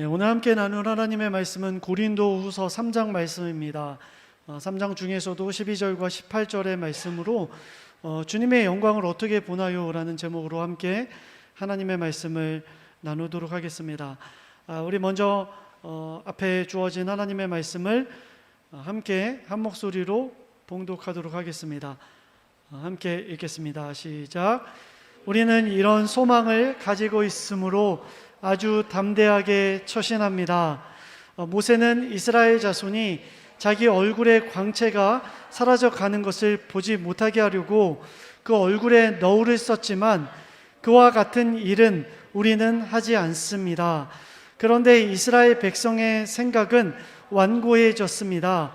오늘 함께 나눌 하나님의 말씀은 고린도후서 3장 말씀입니다. 3장 중에서도 12절과 18절의 말씀으로 주님의 영광을 어떻게 보나요? 라는 제목으로 함께 하나님의 말씀을 나누도록 하겠습니다. 우리 먼저 앞에 주어진 하나님의 말씀을 함께 한 목소리로 봉독하도록 하겠습니다. 함께 읽겠습니다. 시작. 우리는 이런 소망을 가지고 있으므로 아주 담대하게 처신합니다. 모세는 이스라엘 자손이 자기 얼굴의 광채가 사라져 가는 것을 보지 못하게 하려고 그 얼굴에 너울을 썼지만 그와 같은 일은 우리는 하지 않습니다. 그런데 이스라엘 백성의 생각은 완고해졌습니다.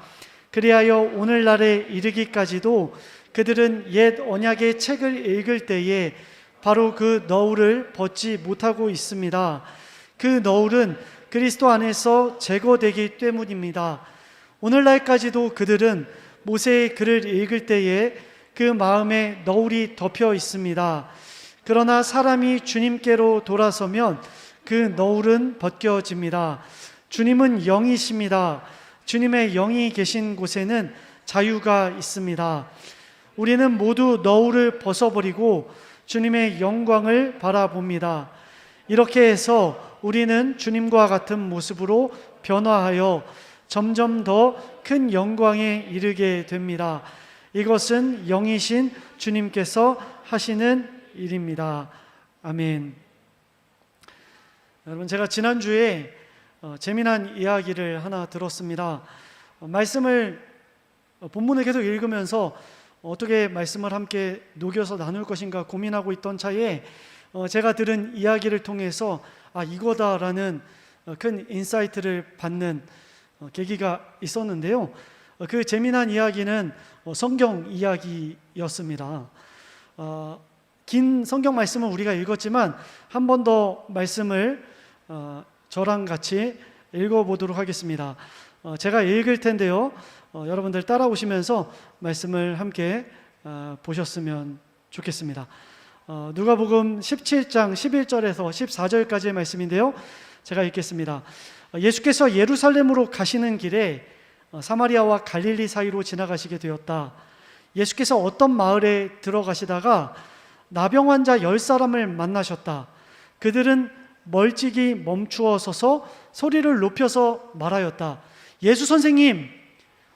그리하여 오늘날에 이르기까지도 그들은 옛 언약의 책을 읽을 때에 바로 그 너울을 벗지 못하고 있습니다. 그 너울은 그리스도 안에서 제거되기 때문입니다. 오늘날까지도 그들은 모세의 글을 읽을 때에 그 마음에 너울이 덮여 있습니다. 그러나 사람이 주님께로 돌아서면 그 너울은 벗겨집니다. 주님은 영이십니다. 주님의 영이 계신 곳에는 자유가 있습니다. 우리는 모두 너울을 벗어버리고 주님의 영광을 바라봅니다. 이렇게 해서 우리는 주님과 같은 모습으로 변화하여 점점 더 큰 영광에 이르게 됩니다. 이것은 영이신 주님께서 하시는 일입니다. 아멘. 여러분, 제가 지난주에 재미난 이야기를 하나 들었습니다. 말씀을 본문을 계속 읽으면서 어떻게 말씀을 함께 녹여서 나눌 것인가 고민하고 있던 차에 제가 들은 이야기를 통해서 이거다라는 큰 인사이트를 받는 계기가 있었는데요. 그 재미난 이야기는 성경 이야기였습니다. 긴 성경 말씀은 우리가 읽었지만 한 번 더 말씀을 저랑 같이 읽어보도록 하겠습니다. 제가 읽을 텐데요. 여러분들 따라오시면서 말씀을 함께 보셨으면 좋겠습니다. 누가복음 17장 11절에서 14절까지의 말씀인데요. 제가 읽겠습니다. 예수께서 예루살렘으로 가시는 길에 사마리아와 갈릴리 사이로 지나가시게 되었다. 예수께서 어떤 마을에 들어가시다가 나병 환자 10사람을 만나셨다. 그들은 멀찍이 멈추어 서서 소리를 높여서 말하였다. 예수 선생님,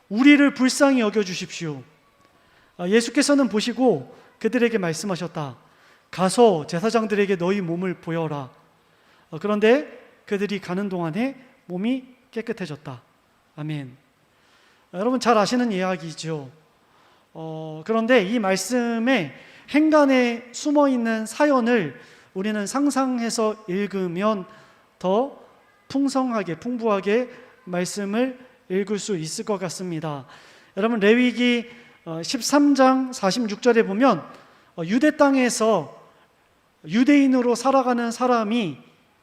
우리를 불쌍히 여겨주십시오. 예수께서는 보시고 그들에게 말씀하셨다. 가서 제사장들에게 너희 몸을 보여라. 그런데 그들이 가는 동안에 몸이 깨끗해졌다. 아멘. 여러분 잘 아시는 이야기죠. 그런데 이 말씀의 행간에 숨어있는 사연을 우리는 상상해서 읽으면 더 풍성하게 풍부하게 말씀을 읽을 수 있을 것 같습니다. 여러분, 레위기 13장 46절에 보면 유대 땅에서 유대인으로 살아가는 사람이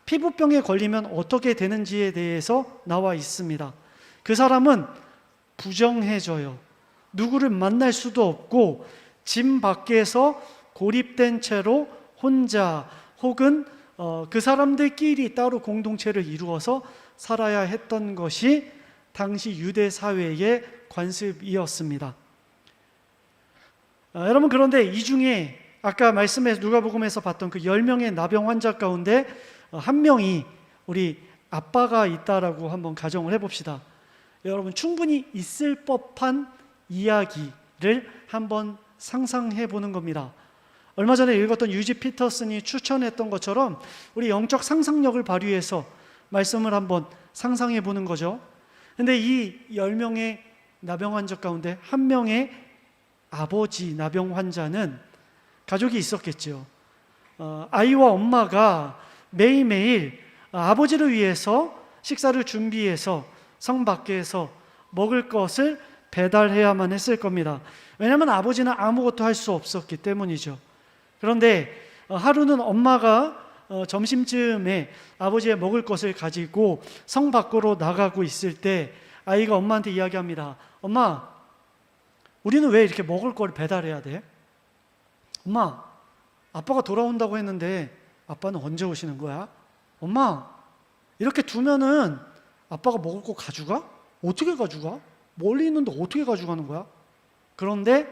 피부병에 걸리면 어떻게 되는지에 대해서 나와 있습니다. 그 사람은 부정해져요. 누구를 만날 수도 없고 집 밖에서 고립된 채로 혼자 혹은 그 사람들끼리 따로 공동체를 이루어서 살아야 했던 것이 당시 유대 사회의 관습이었습니다. 여러분, 그런데 이 중에 아까 말씀에 누가복음에서 봤던 그 10명의 나병 환자 가운데 한 명이 우리 아빠가 있다라고 한번 가정을 해봅시다. 여러분, 충분히 있을 법한 이야기를 한번 상상해 보는 겁니다. 얼마 전에 읽었던 유지 피터슨이 추천했던 것처럼 우리 영적 상상력을 발휘해서 말씀을 한번 상상해 보는 거죠. 근데 이 10명의 나병 환자 가운데 한 명의 아버지 나병 환자는 가족이 있었겠죠. 아이와 엄마가 매일매일 아버지를 위해서 식사를 준비해서 성 밖에서 먹을 것을 배달해야만 했을 겁니다. 왜냐하면 아버지는 아무것도 할 수 없었기 때문이죠. 그런데 하루는 엄마가 점심쯤에 아버지의 먹을 것을 가지고 성 밖으로 나가고 있을 때 아이가 엄마한테 이야기합니다. 엄마, 우리는 왜 이렇게 먹을 걸 배달해야 돼? 엄마, 아빠가 돌아온다고 했는데 아빠는 언제 오시는 거야? 엄마, 이렇게 두면은 아빠가 먹을 거 가져가? 어떻게 가져가? 멀리 있는데 어떻게 가져가는 거야? 그런데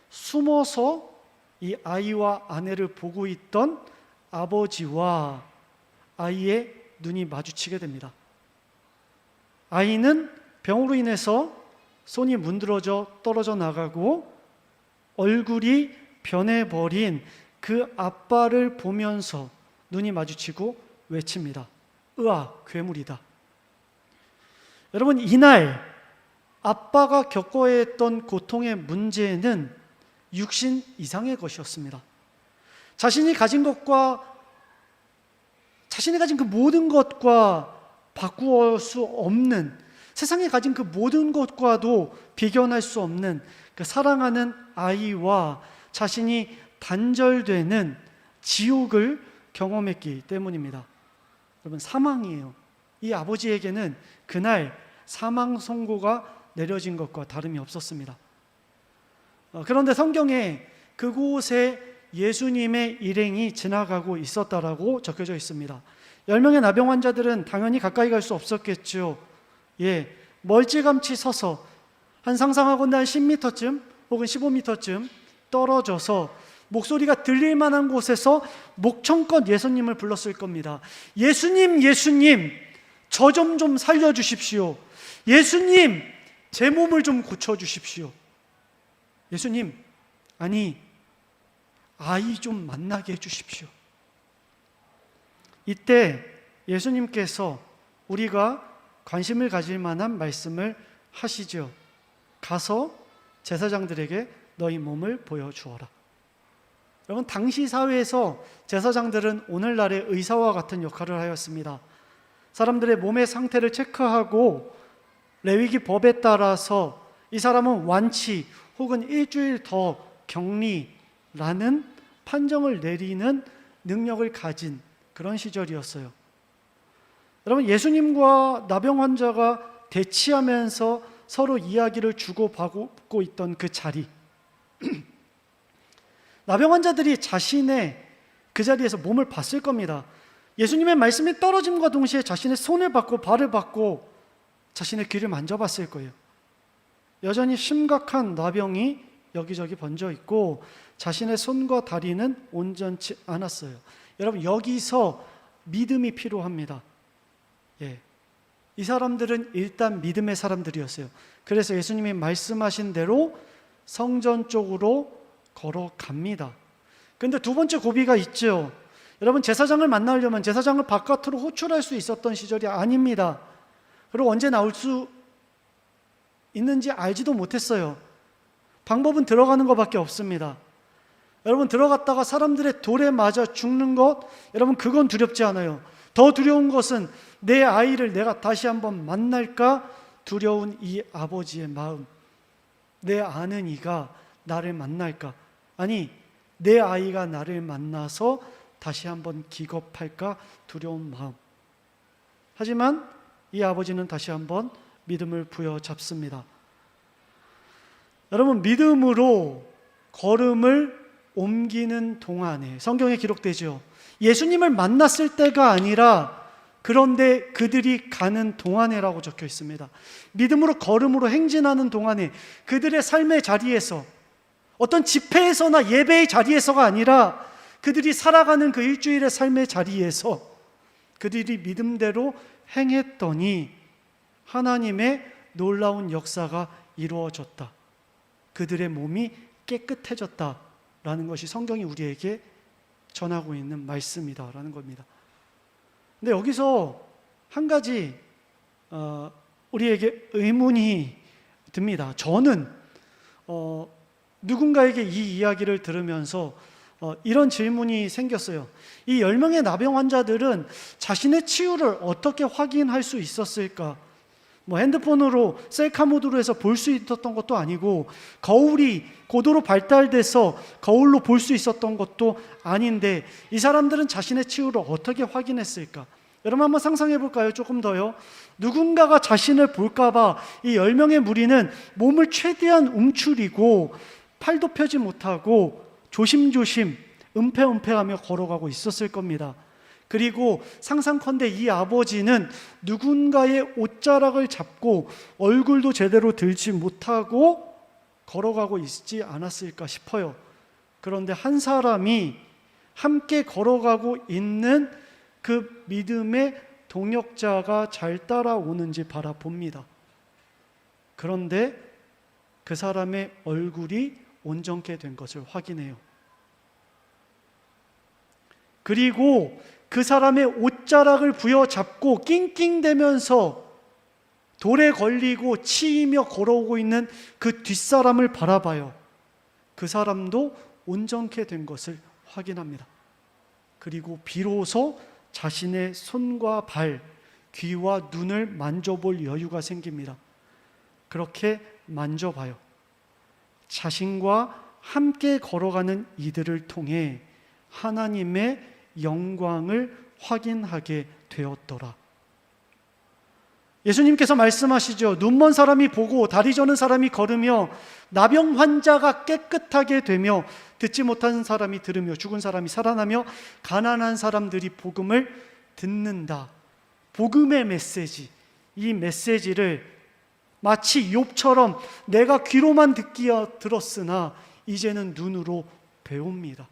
숨어서 이 아이와 아내를 보고 있던 아버지와 아이의 눈이 마주치게 됩니다. 아이는 병으로 인해서 손이 문드러져 떨어져 나가고 얼굴이 변해버린 그 아빠를 보면서 눈이 마주치고 외칩니다. 으아, 괴물이다. 여러분, 이날 아빠가 겪어야 했던 고통의 문제는 육신 이상의 것이었습니다. 자신이 가진 그 모든 것과 바꾸어 수 없는, 세상에 가진 그 모든 것과도 비견할 수 없는 그 사랑하는 아이와 자신이 단절되는 지옥을 경험했기 때문입니다. 여러분, 사망이에요. 이 아버지에게는 그날 사망 선고가 내려진 것과 다름이 없었습니다. 그런데 성경에 그곳에 예수님의 일행이 지나가고 있었다라고 적혀져 있습니다. 10명의 나병 환자들은 당연히 가까이 갈 수 없었겠죠. 멀찌감치 서서 한 상상하건대 한 10m쯤 혹은 15m쯤 떨어져서 목소리가 들릴 만한 곳에서 목청껏 예수님을 불렀을 겁니다. 예수님, 예수님, 저 좀 살려주십시오. 예수님, 제 몸을 좀 고쳐주십시오. 예수님, 아니, 아이 좀 만나게 해주십시오. 이때 예수님께서 우리가 관심을 가질 만한 말씀을 하시죠. 가서 제사장들에게 너희 몸을 보여주어라. 여러분, 당시 사회에서 제사장들은 오늘날의 의사와 같은 역할을 하였습니다. 사람들의 몸의 상태를 체크하고 레위기 법에 따라서 이 사람은 완치 혹은 일주일 더 격리라는 판정을 내리는 능력을 가진 그런 시절이었어요. 여러분, 예수님과 나병 환자가 대치하면서 서로 이야기를 주고받고 있던 그 자리, 나병 환자들이 자신의 그 자리에서 몸을 봤을 겁니다. 예수님의 말씀이 떨어짐과 동시에 자신의 손을 받고 발을 받고 자신의 귀를 만져봤을 거예요. 여전히 심각한 나병이 여기저기 번져 있고 자신의 손과 다리는 온전치 않았어요. 여러분, 여기서 믿음이 필요합니다. 이 사람들은 일단 믿음의 사람들이었어요. 그래서 예수님이 말씀하신 대로 성전 쪽으로 걸어갑니다. 그런데 두 번째 고비가 있죠. 여러분, 제사장을 만나려면 제사장을 바깥으로 호출할 수 있었던 시절이 아닙니다. 그리고 언제 나올 수 있는지 알지도 못했어요. 방법은 들어가는 것밖에 없습니다. 여러분, 들어갔다가 사람들의 돌에 맞아 죽는 것, 여러분, 그건 두렵지 않아요. 더 두려운 것은 내 아이를 내가 다시 한번 만날까 두려운 이 아버지의 마음. 내 아는 이가 나를 만날까? 아니, 내 아이가 나를 만나서 다시 한번 기겁할까 두려운 마음. 하지만 이 아버지는 다시 한번 믿음을 부여잡습니다. 여러분, 믿음으로 걸음을 옮기는 동안에 성경에 기록되죠. 예수님을 만났을 때가 아니라 그런데 그들이 가는 동안에라고 적혀 있습니다. 믿음으로 걸음으로 행진하는 동안에 그들의 삶의 자리에서 어떤 집회에서나 예배의 자리에서가 아니라 그들이 살아가는 그 일주일의 삶의 자리에서 그들이 믿음대로 행했더니 하나님의 놀라운 역사가 이루어졌다. 그들의 몸이 깨끗해졌다라는 것이 성경이 우리에게 전하고 있는 말씀이다라는 겁니다. 근데 여기서 한 가지 우리에게 의문이 듭니다. 저는 누군가에게 이 이야기를 들으면서 이런 질문이 생겼어요. 이 10명의 나병 환자들은 자신의 치유를 어떻게 확인할 수 있었을까? 핸드폰으로 셀카 모드로 해서 볼 수 있었던 것도 아니고 거울이 고도로 발달돼서 거울로 볼 수 있었던 것도 아닌데 이 사람들은 자신의 치유를 어떻게 확인했을까? 여러분, 한번 상상해 볼까요? 조금 더요. 누군가가 자신을 볼까봐 이 10명의 무리는 몸을 최대한 움츠리고 팔도 펴지 못하고 조심조심 은폐하며 걸어가고 있었을 겁니다. 그리고 상상컨대 이 아버지는 누군가의 옷자락을 잡고 얼굴도 제대로 들지 못하고 걸어가고 있지 않았을까 싶어요. 그런데 한 사람이 함께 걸어가고 있는 그 믿음의 동역자가 잘 따라오는지 바라봅니다. 그런데 그 사람의 얼굴이 온전케 된 것을 확인해요. 그리고 그 사람의 옷자락을 부여잡고 낑낑대면서 돌에 걸리고 치이며 걸어오고 있는 그 뒷사람을 바라봐요. 그 사람도 온전케 된 것을 확인합니다. 그리고 비로소 자신의 손과 발, 귀와 눈을 만져볼 여유가 생깁니다. 그렇게 만져봐요. 자신과 함께 걸어가는 이들을 통해 하나님의 영광을 확인하게 되었더라. 예수님께서 말씀하시죠. 눈먼 사람이 보고 다리 저는 사람이 걸으며 나병 환자가 깨끗하게 되며 듣지 못한 사람이 들으며 죽은 사람이 살아나며 가난한 사람들이 복음을 듣는다. 복음의 메시지, 이 메시지를 마치 욥처럼 내가 귀로만 들었으나 이제는 눈으로 배웁니다.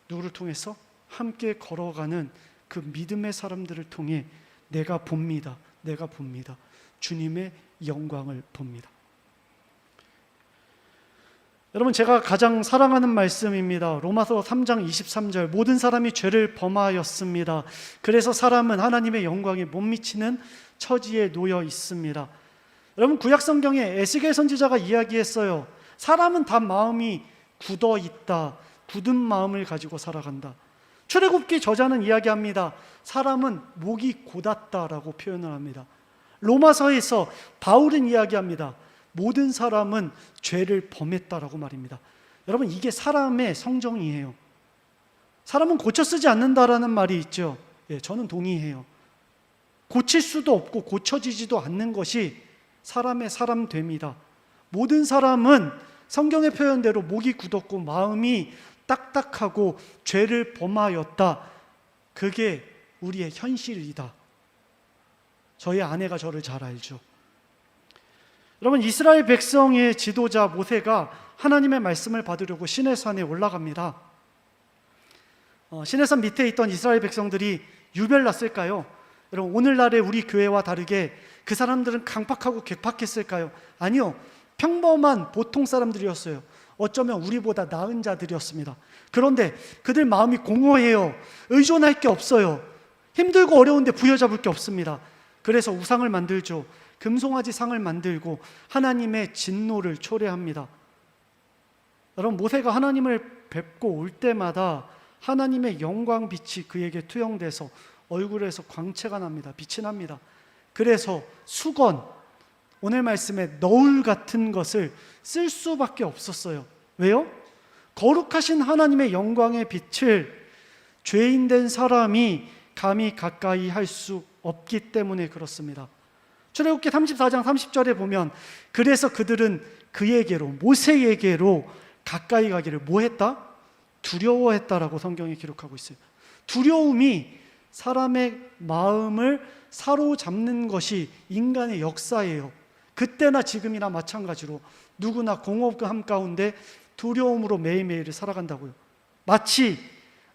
누구를 통해서? 함께 걸어가는 그 믿음의 사람들을 통해 내가 봅니다. 주님의 영광을 봅니다. 여러분, 제가 가장 사랑하는 말씀입니다. 로마서 3장 23절, 모든 사람이 죄를 범하였습니다. 그래서 사람은 하나님의 영광에 못 미치는 처지에 놓여 있습니다. 여러분, 구약성경에 에스겔 선지자가 이야기했어요. 사람은 다 마음이 굳어 있다. 굳은 마음을 가지고 살아간다. 출애굽기 저자는 이야기합니다. 사람은 목이 곧았다라고 표현을 합니다. 로마서에서 바울은 이야기합니다. 모든 사람은 죄를 범했다라고 말입니다. 여러분, 이게 사람의 성정이에요. 사람은 고쳐 쓰지 않는다라는 말이 있죠. 예, 저는 동의해요. 고칠 수도 없고 고쳐지지도 않는 것이 사람의 사람됨이다. 모든 사람은 성경의 표현대로 목이 굳었고 마음이 딱딱하고 죄를 범하였다. 그게 우리의 현실이다. 저희 아내가 저를 잘 알죠. 여러분, 이스라엘 백성의 지도자 모세가 하나님의 말씀을 받으려고 시내산에 올라갑니다. 시내산 밑에 있던 이스라엘 백성들이 유별났을까요? 여러분, 오늘날의 우리 교회와 다르게 그 사람들은 강팍하고 괴팍했을까요? 아니요. 평범한 보통 사람들이었어요. 어쩌면 우리보다 나은 자들이었습니다. 그런데 그들 마음이 공허해요. 의존할 게 없어요. 힘들고 어려운데 부여잡을 게 없습니다. 그래서 우상을 만들죠. 금송아지 상을 만들고 하나님의 진노를 초래합니다. 여러분, 모세가 하나님을 뵙고 올 때마다 하나님의 영광 빛이 그에게 투영돼서 얼굴에서 광채가 납니다. 빛이 납니다. 그래서 수건, 오늘 말씀에 너울 같은 것을 쓸 수밖에 없었어요. 왜요? 거룩하신 하나님의 영광의 빛을 죄인된 사람이 감히 가까이 할 수 없기 때문에 그렇습니다. 출애굽기 34장 30절에 보면 그래서 그들은 그에게로, 모세에게로 가까이 가기를 뭐 했다? 두려워했다라고 성경에 기록하고 있어요. 두려움이 사람의 마음을 사로잡는 것이 인간의 역사예요. 그때나 지금이나 마찬가지로 누구나 공허함 가운데 두려움으로 매일매일을 살아간다고요. 마치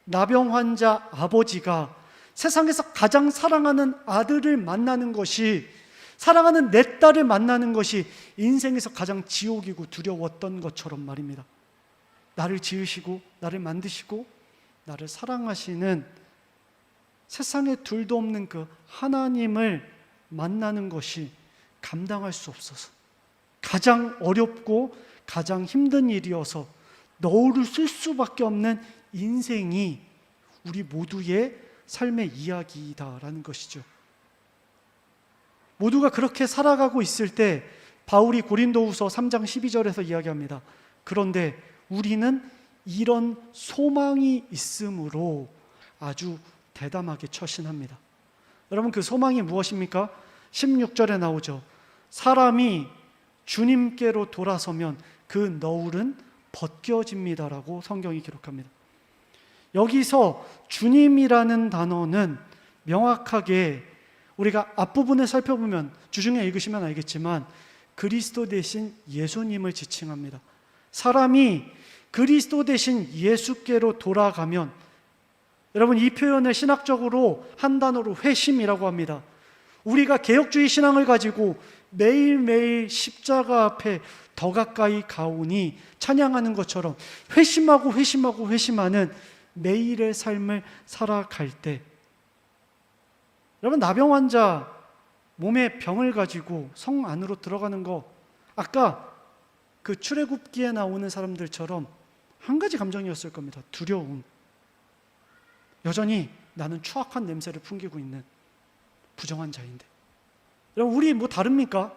나병 환자 아버지가 세상에서 가장 사랑하는 아들을 만나는 것이, 사랑하는 내 딸을 만나는 것이 인생에서 가장 지옥이고 두려웠던 것처럼 말입니다. 나를 지으시고 나를 만드시고 나를 사랑하시는 세상에 둘도 없는 그 하나님을 만나는 것이 감당할 수 없어서 가장 어렵고 가장 힘든 일이어서 너울을 쓸 수밖에 없는 인생이 우리 모두의 삶의 이야기이다라는 것이죠. 모두가 그렇게 살아가고 있을 때 바울이 고린도후서 3장 12절에서 이야기합니다. 그런데 우리는 이런 소망이 있으므로 아주 대담하게 처신합니다. 여러분, 그 소망이 무엇입니까? 16절에 나오죠. 사람이 주님께로 돌아서면 그 너울은 벗겨집니다라고 성경이 기록합니다. 여기서 주님이라는 단어는 명확하게 우리가 앞부분을 살펴보면 주중에 읽으시면 알겠지만 그리스도 대신 예수님을 지칭합니다. 사람이 그리스도 대신 예수께로 돌아가면, 여러분 이 표현을 신학적으로 한 단어로 회심이라고 합니다. 우리가 개혁주의 신앙을 가지고 매일매일 십자가 앞에 더 가까이 가오니 찬양하는 것처럼 회심하고 회심하고 회심하는 매일의 삶을 살아갈 때, 여러분 나병 환자 몸에 병을 가지고 성 안으로 들어가는 거, 아까 그 출애굽기에 나오는 사람들처럼 한 가지 감정이었을 겁니다. 두려움. 여전히 나는 추악한 냄새를 풍기고 있는 부정한 자인데. 여러분 우리 뭐 다릅니까?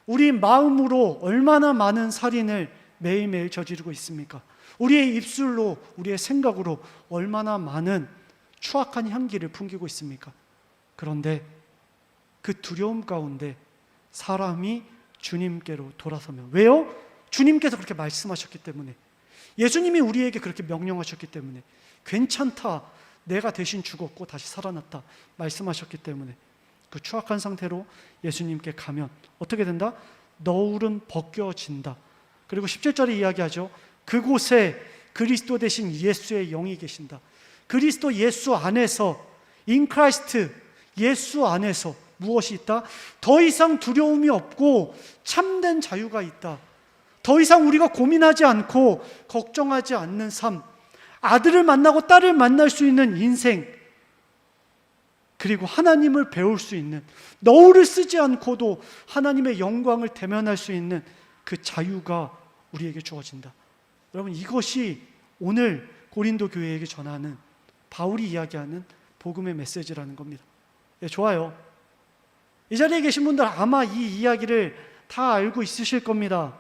우리 마음으로 얼마나 많은 살인을 매일매일 저지르고 있습니까? 우리의 입술로, 우리의 생각으로 얼마나 많은 추악한 향기를 풍기고 있습니까? 그런데 그 두려움 가운데 사람이 주님께로 돌아서면, 왜요? 주님께서 그렇게 말씀하셨기 때문에, 예수님이 우리에게 그렇게 명령하셨기 때문에, 괜찮다, 내가 대신 죽었고 다시 살아났다 말씀하셨기 때문에 그 추악한 상태로 예수님께 가면 어떻게 된다? 너울은 벗겨진다. 그리고 17절에 이야기하죠. 그곳에 그리스도 대신 예수의 영이 계신다. 그리스도 예수 안에서, in Christ, 예수 안에서 무엇이 있다? 더 이상 두려움이 없고 참된 자유가 있다. 더 이상 우리가 고민하지 않고 걱정하지 않는 삶, 아들을 만나고 딸을 만날 수 있는 인생, 그리고 하나님을 배울 수 있는, 너울을 쓰지 않고도 하나님의 영광을 대면할 수 있는 그 자유가 우리에게 주어진다. 여러분 이것이 오늘 고린도 교회에게 전하는, 바울이 이야기하는 복음의 메시지라는 겁니다. 예, 좋아요. 이 자리에 계신 분들 아마 이 이야기를 다 알고 있으실 겁니다.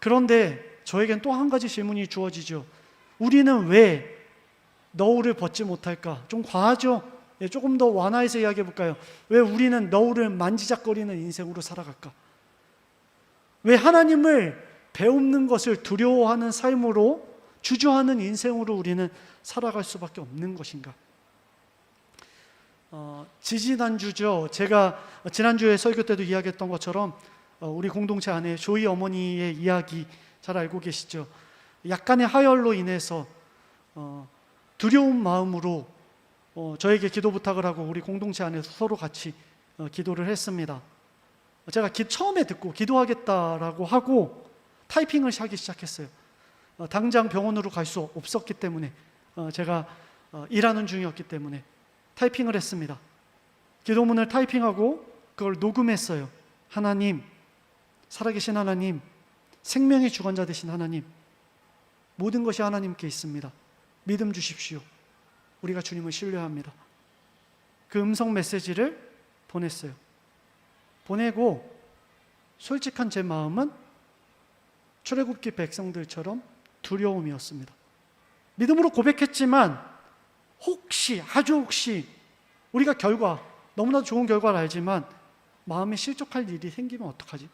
그런데 저에겐 또 한 가지 질문이 주어지죠. 우리는 왜 너울을 벗지 못할까? 좀 과하죠? 예, 조금 더 완화해서 이야기해 볼까요? 왜 우리는 너울을 만지작거리는 인생으로 살아갈까? 왜 하나님을 배우는 것을 두려워하는 삶으로, 주저하는 인생으로 우리는 살아갈 수밖에 없는 것인가? 지지난주죠. 제가 지난주에 설교 때도 이야기했던 것처럼 우리 공동체 안에 조이 어머니의 이야기 잘 알고 계시죠? 약간의 하혈로 인해서 두려운 마음으로 저에게 기도 부탁을 하고 우리 공동체 안에서 서로 같이 기도를 했습니다. 제가 처음에 듣고 기도하겠다라고 하고 타이핑을 하기 시작했어요. 당장 병원으로 갈 수 없었기 때문에, 제가 일하는 중이었기 때문에 타이핑을 했습니다. 기도문을 타이핑하고 그걸 녹음했어요. 하나님, 살아계신 하나님, 생명의 주관자 되신 하나님, 모든 것이 하나님께 있습니다. 믿음 주십시오. 우리가 주님을 신뢰합니다. 그 음성 메시지를 보냈어요. 보내고 솔직한 제 마음은 출애굽기 백성들처럼 두려움이었습니다. 믿음으로 고백했지만 혹시, 아주 혹시 우리가 너무나도 좋은 결과를 알지만 마음에 실족할 일이 생기면 어떡하지?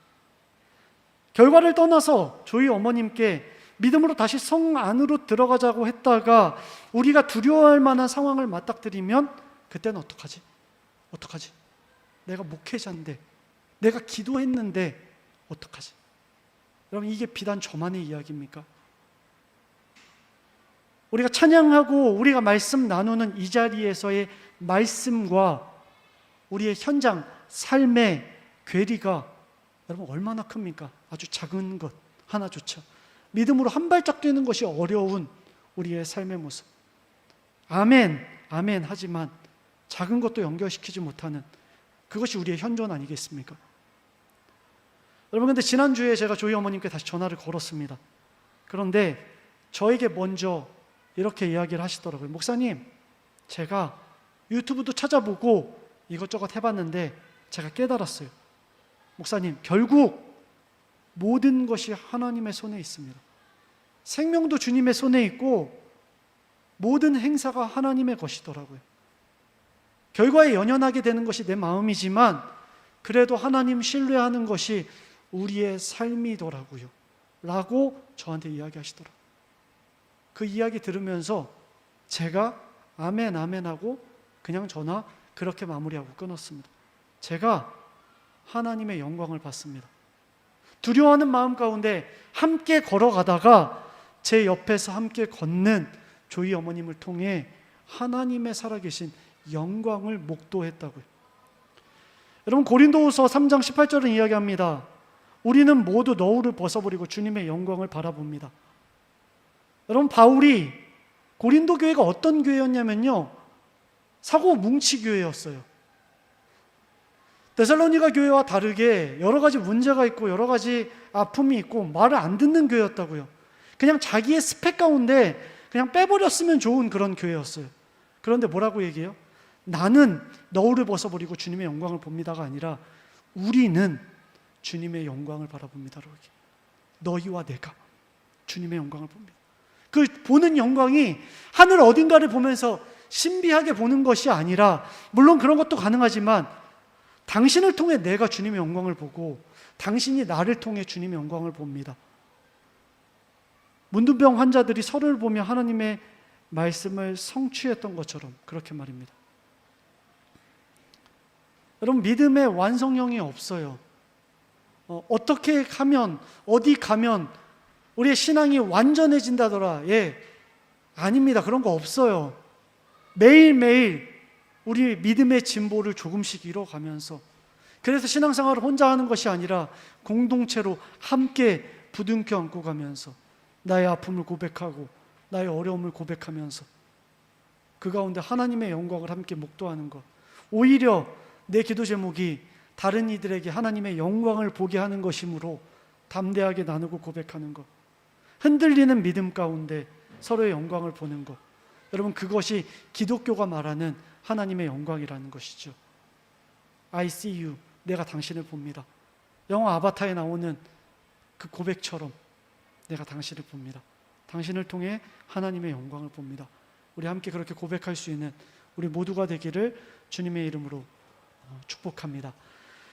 결과를 떠나서 저희 어머님께 믿음으로 다시 성 안으로 들어가자고 했다가 우리가 두려워할 만한 상황을 맞닥뜨리면 그때는 어떡하지? 어떡하지? 내가 목회자인데, 내가 기도했는데 어떡하지? 여러분 이게 비단 저만의 이야기입니까? 우리가 찬양하고 우리가 말씀 나누는 이 자리에서의 말씀과 우리의 현장, 삶의 괴리가 여러분 얼마나 큽니까? 아주 작은 것 하나조차 믿음으로 한 발짝 뛰는 것이 어려운 우리의 삶의 모습. 아멘, 아멘 하지만 작은 것도 연결시키지 못하는 그것이 우리의 현존 아니겠습니까? 여러분 근데 지난주에 제가 조이 어머님께 다시 전화를 걸었습니다. 그런데 저에게 먼저 이렇게 이야기를 하시더라고요. 목사님, 제가 유튜브도 찾아보고 이것저것 해봤는데 제가 깨달았어요. 목사님, 결국 모든 것이 하나님의 손에 있습니다. 생명도 주님의 손에 있고 모든 행사가 하나님의 것이더라고요. 결과에 연연하게 되는 것이 내 마음이지만 그래도 하나님 신뢰하는 것이 우리의 삶이더라고요 라고 저한테 이야기하시더라고요. 그 이야기 들으면서 제가 아멘 아멘 하고 그냥 전화 그렇게 마무리하고 끊었습니다. 제가 하나님의 영광을 받습니다. 두려워하는 마음 가운데 함께 걸어가다가 제 옆에서 함께 걷는 조이 어머님을 통해 하나님의 살아계신 영광을 목도했다고요. 여러분, 고린도후서 3장 18절은 이야기합니다. 우리는 모두 너울을 벗어버리고 주님의 영광을 바라봅니다. 여러분, 바울이 고린도 교회가 어떤 교회였냐면요, 사고 뭉치 교회였어요. 데살로니가 교회와 다르게 여러 가지 문제가 있고 여러 가지 아픔이 있고 말을 안 듣는 교회였다고요. 그냥 자기의 스펙 가운데 그냥 빼버렸으면 좋은 그런 교회였어요. 그런데 뭐라고 얘기해요? 나는 너울을 벗어버리고 주님의 영광을 봅니다가 아니라 우리는 주님의 영광을 바라봅니다. 너희와 내가 주님의 영광을 봅니다. 그 보는 영광이 하늘 어딘가를 보면서 신비하게 보는 것이 아니라, 물론 그런 것도 가능하지만 당신을 통해 내가 주님의 영광을 보고 당신이 나를 통해 주님의 영광을 봅니다. 문둥병 환자들이 서로를 보며 하나님의 말씀을 성취했던 것처럼 그렇게 말입니다. 여러분, 믿음의 완성형이 없어요. 어떻게 하면, 어디 가면 우리의 신앙이 완전해진다더라. 아닙니다. 그런 거 없어요. 매일매일 우리 믿음의 진보를 조금씩 이뤄가면서, 그래서 신앙생활을 혼자 하는 것이 아니라 공동체로 함께 부둥켜 안고 가면서 나의 아픔을 고백하고 나의 어려움을 고백하면서 그 가운데 하나님의 영광을 함께 목도하는 것. 오히려 내 기도 제목이 다른 이들에게 하나님의 영광을 보게 하는 것이므로 담대하게 나누고 고백하는 것. 흔들리는 믿음 가운데 서로의 영광을 보는 것. 여러분, 그것이 기독교가 말하는 하나님의 영광이라는 것이죠. I see you. 내가 당신을 봅니다. 영화 아바타에 나오는 그 고백처럼 내가 당신을 봅니다. 당신을 통해 하나님의 영광을 봅니다. 우리 함께 그렇게 고백할 수 있는 우리 모두가 되기를 주님의 이름으로 축복합니다.